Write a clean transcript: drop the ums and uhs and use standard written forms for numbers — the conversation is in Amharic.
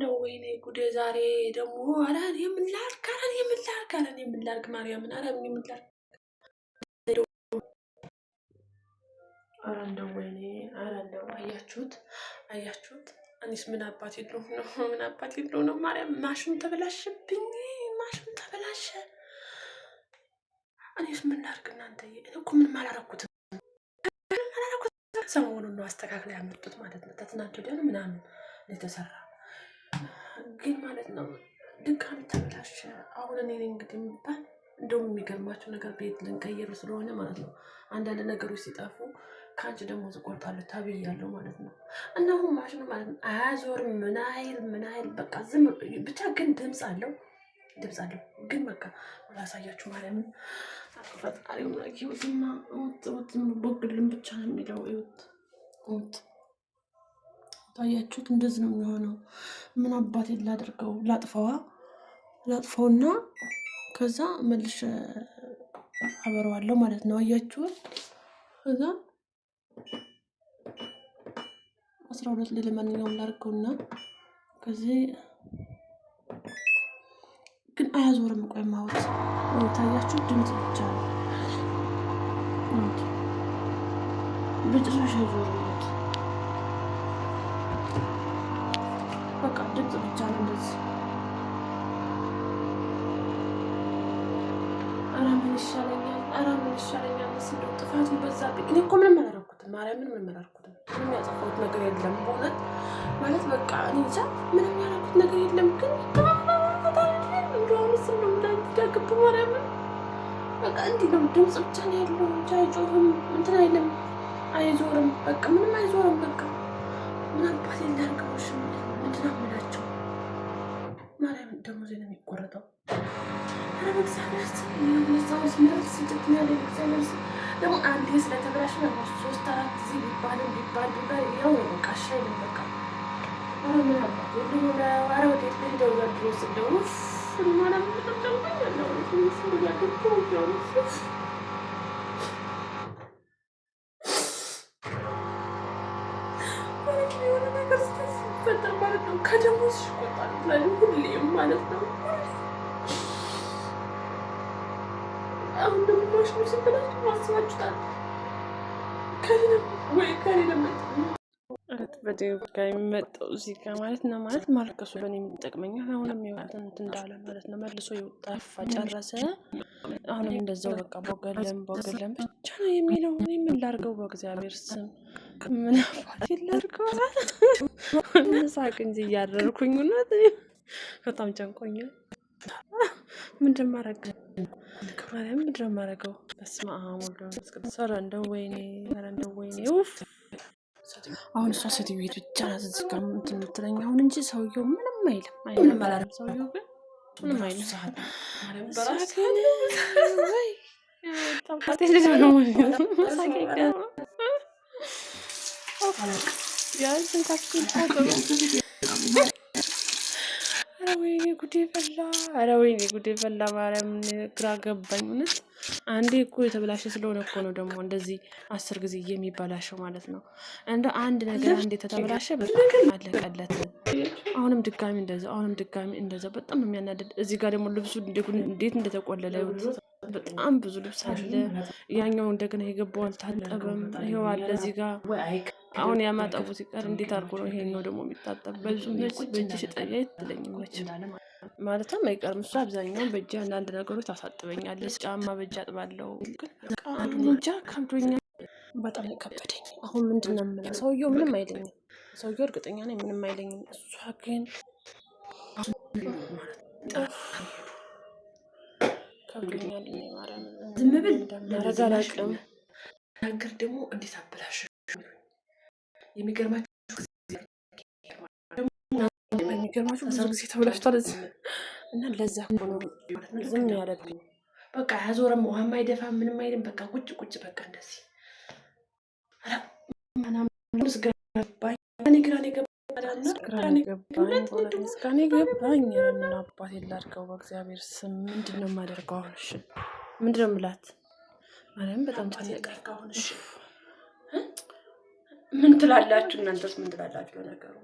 ነው ወይኔ ጉዴ ዛሬ ደግሞ አራን የምላርክ ማርያምን አራን የምላርክ አራንደው ወይኔ አራንደው አያችሁት እኔስ ምን አባቴ ነው ማርያም ማሽኑ ተበላሸብኝ ተበላሸ እኔስ ምን ላድርግ እናንተ እኮ ምንም አላረኩትም ሰሞኑን ነው አስተካክላ ያመጡት ማለት ነው ተትናንት ወዲያ ነው ምናምን የተሰራ ግን ማለት ነው ድጋሚ ተበላሸ አሁን እኔ እንግዲህ ምባል እንደውም የሚገርማችሁ ነገር ቤት ልንቀይር ስለሆነ ማለት ነው አንዳንድ ነገሮች ሲጠፉ ካንቺ ደግሞ ዝቆርጣለሁ ታብያለሁ ማለት ነው እና አሁን ማሽኑ ማለት ነው አያዞርም ምን አይል በቃ ዝም ብቻ ግን ድምጽ አለው ግን በቃ ወላሳያችሁ ማርያም ፈጣሪው ማለት ይውጥማ ቦግልን ብቻ ነው የሚለው ይውጥ ታያችሁት እንደዚህ ነው የሚሆነው ምን አባቴ ላድርገው ላጥፋውና ከዛ መልሼ አበረዋለሁ ማለት ነው አያችሁት ከዛ 12 ላይ ለማንኛውም ላድርገውና ከዚህ ግን አያዞርም ቆይ ማውት ታያችሁ ድምጽ ብቻ ነው በጭራሽ አያዞርም በቃ ድምጽ ብቻ ነው እንደዚህ ኧረ ምን ይሻለኛል መስሎ ጥፋቱ በዛብኝ እኔ እኮ ምንም አላደረኩትም ማርያምን ምንም አላደረኩትም ምንም ያጠፋሁት ነገር የለም በእውነት ማለት በቃ እኔ እንጃ ምንም ያደረኩት ነገር የለም ግን ደግብ ማርያምን በቃ እንዲህ ነው ድምጽ ብቻ ነው ያለው እንጂ አይጮህም እንትን አይልም አይዞርም በቃ ምንም አይዞርም በቃ ምን አባቴ እንዳርገውሽ ምንድን ነው የምላቸው ማርያምን ደግሞ ዜና የሚቆረጠው ኧረ በእግዚአብሔር የሆነሳውስ ምርት ስጭት ነው ያለ እግዚአብሔር ደግሞ አንዴ ስለተበላሽ ነው 3-4 ጊዜ ቢባል ያው ነው በቃ አይልም በቃ ኧረ ምን አባቴ ሁሉ ኧረ ወዴት ልሄደው ዘንድሮ ስደው ማርያም ተጠቅመኝ ነው ስንት ያደርኩ ፈጠር ማለት ነው ከደሞዝ ይቆጣል ሁሌም ማለት ነው አሁን ደግሞ ማሽኑ ሲበላሽ ማስባችሁታል ከሌለ በደንብ የሚመጣው እዚህ ጋር ማለት ነው ማለት ማርከሱ ለኔ የሚጠቅመኛል አሁንም ይወጣን እንዳለ ማለት ነው መልሶ ይወጣፋ ጨረሰ አሁንም እንደዛው በቃ ቦገለም ብቻ ነው የሚለው እኔ ምን ላድርገው በእግዚአብሔር ስም ምን አባቴ ላድርገው ሳቅ እንጂ እያደረኩኝ ነው በጣም ጨንቆኛል ምንድን ማረገው በስመ አብ ወወልድ ኧረ እንደው ወይኔ ኡፍ አሁን እሷ ሴትዮ ብቻ ናት እዚህ ጋር እንትን የምትለኝ አሁን እንጂ ሰውየው ምንም አይልም አላለም ሰውየው ግን ምንም አይልም በራስህ ወይ ታውቃቴ ነው ያንተን ታክሲ ታውቀው ኧረ ወይኔ ጉዴ ፈላ ማርያም ግራ ገባኝ እውነት አንዴ እኮ የተበላሸ ስለሆነ እኮ ነው ደግሞ እንደዚህ 10 ጊዜ የሚበላሸው ማለት ነው እንደ አንድ ነገር አንዴ ተበላሸ በቃ አለቀለት አሁንም ድጋሚ እንደዛ በጣም ነው የሚያናደድ እዚህ ጋር ደግሞ ልብሱ እንዴት እንደተቆለለ በጣም ብዙ ልብስ አለ ያኛው እንደገና የገባው አልታጠበም ይሄው አለ እዚህ ጋር አሁን ያማጣው ሲቀር እንዴት አድርጎ ነው ይሄኛው ደግሞ የሚታጠብ በእጅሽ ጠያይ ትለኝመች ማለትም አይቀርም እሱ አብዛኛውን በእጅ አንዳንድ ነገሮች ታሳጥበኛለች ጫማ በእጅ አጥባለሁ በቃ እንጃ ከብዶኛል በጣም ከበደኝ አሁን ምንድነው የምለው ሰውየው ምንም አይለኝም ሰውየው እርግጠኛ ነኝ ምንም አይለኝም እሷ ግን ከብዶኛል ማርያም ዝም ብል እንደማረጋላቅም ነገር ደግሞ እንዴት አበላሽ የሚገርማችሁ ብዙ ጊዜ ተበላሽቷል እና ለዛ ሆኖ ዝም ያለብኝ በቃ ያዞረም ውሃም አይደፋም ምንም አይልም በቃ ቁጭ በቃ እንደዚህ ግራ ገባኝ ምን አባቴ ላድርገው በእግዚአብሔር ስም ምንድነው የማደርገው አሁን እሺ ምንድነው የምላት ማርያም በጣም ጨነቀኝ አሁን እሺ ምን ትላላችሁ እናንተስ ምን ትላላችሁ ለነገሩ